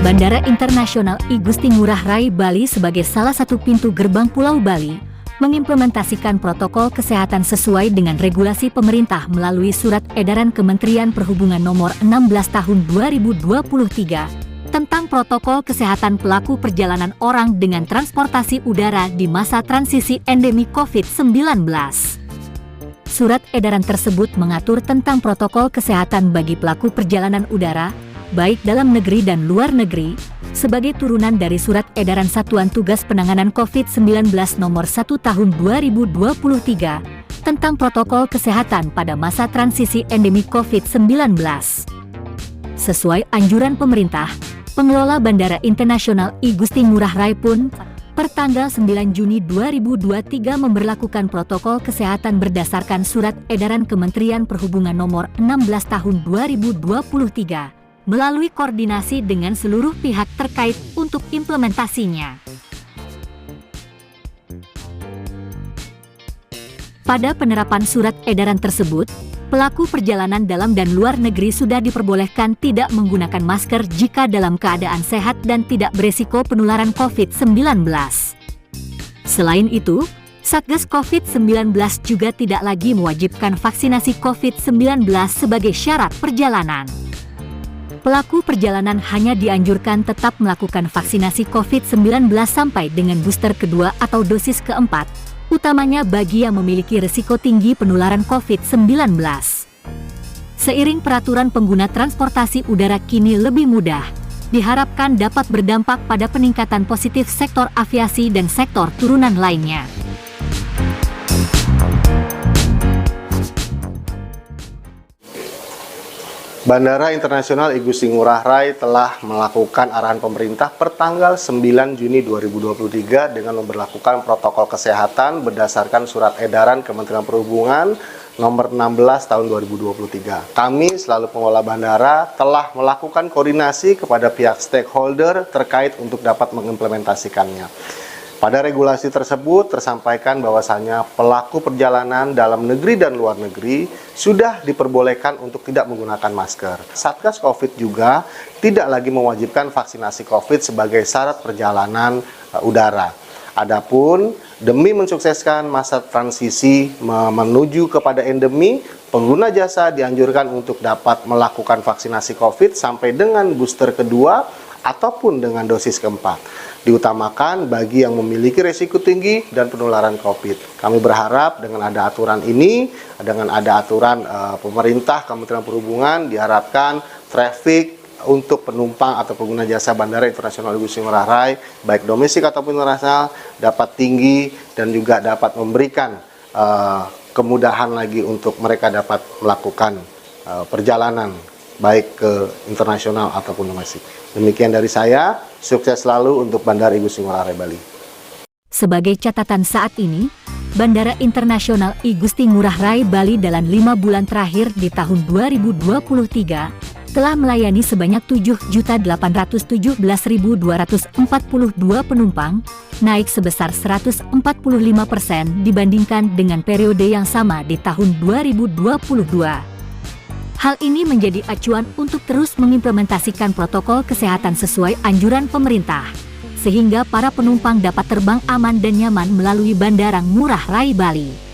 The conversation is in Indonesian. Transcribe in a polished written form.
Bandara Internasional I Gusti Ngurah Rai Bali sebagai salah satu pintu gerbang Pulau Bali, mengimplementasikan protokol kesehatan sesuai dengan regulasi pemerintah melalui Surat Edaran Kementerian Perhubungan Nomor 16 Tahun 2023 tentang protokol kesehatan pelaku perjalanan orang dengan transportasi udara di masa transisi endemi COVID-19. Surat edaran tersebut mengatur tentang protokol kesehatan bagi pelaku perjalanan udara, baik dalam negeri dan luar negeri, sebagai turunan dari Surat Edaran Satuan Tugas Penanganan COVID-19 Nomor 1 Tahun 2023 tentang protokol kesehatan pada masa transisi endemi COVID-19. Sesuai anjuran pemerintah, pengelola Bandara Internasional I Gusti Ngurah Rai pun pertanggal 9 Juni 2023 memberlakukan protokol kesehatan berdasarkan Surat Edaran Kementerian Perhubungan Nomor 16 Tahun 2023. Melalui koordinasi dengan seluruh pihak terkait untuk implementasinya. Pada penerapan surat edaran tersebut, pelaku perjalanan dalam dan luar negeri sudah diperbolehkan tidak menggunakan masker jika dalam keadaan sehat dan tidak beresiko penularan COVID-19. Selain itu, Satgas COVID-19 juga tidak lagi mewajibkan vaksinasi COVID-19 sebagai syarat perjalanan. Pelaku perjalanan hanya dianjurkan tetap melakukan vaksinasi COVID-19 sampai dengan booster kedua atau dosis keempat, utamanya bagi yang memiliki risiko tinggi penularan COVID-19. Seiring peraturan pengguna transportasi udara kini lebih mudah, diharapkan dapat berdampak pada peningkatan positif sektor aviasi dan sektor turunan lainnya. Bandara Internasional I Gusti Ngurah Rai telah melakukan arahan pemerintah pertanggal 9 Juni 2023 dengan memberlakukan protokol kesehatan berdasarkan Surat Edaran Kementerian Perhubungan Nomor 16 Tahun 2023. Kami selalu pengelola bandara telah melakukan koordinasi kepada pihak stakeholder terkait untuk dapat mengimplementasikannya. Pada regulasi tersebut tersampaikan bahwasannya pelaku perjalanan dalam negeri dan luar negeri sudah diperbolehkan untuk tidak menggunakan masker. Satgas COVID juga tidak lagi mewajibkan vaksinasi COVID sebagai syarat perjalanan udara. Adapun demi mensukseskan masa transisi menuju kepada endemi, pengguna jasa dianjurkan untuk dapat melakukan vaksinasi COVID sampai dengan booster kedua ataupun dengan dosis keempat. Diutamakan bagi yang memiliki risiko tinggi dan penularan COVID. Kami berharap dengan ada aturan ini, dengan ada aturan pemerintah, Kementerian Perhubungan, diharapkan traffic untuk penumpang atau pengguna jasa Bandara Internasional I Gusti Ngurah Rai, baik domestik ataupun internasional, dapat tinggi dan juga dapat memberikan kemudahan lagi untuk mereka dapat melakukan perjalanan baik ke internasional ataupun domestik. Demikian dari saya, sukses selalu untuk Bandara I Gusti Ngurah Rai Bali. Sebagai catatan saat ini, Bandara Internasional I Gusti Ngurah Rai Bali dalam 5 bulan terakhir di tahun 2023 telah melayani sebanyak 7.817.242 penumpang, naik sebesar 145% dibandingkan dengan periode yang sama di tahun 2022. Hal ini menjadi acuan untuk terus mengimplementasikan protokol kesehatan sesuai anjuran pemerintah, sehingga para penumpang dapat terbang aman dan nyaman melalui Bandara Ngurah Rai Bali.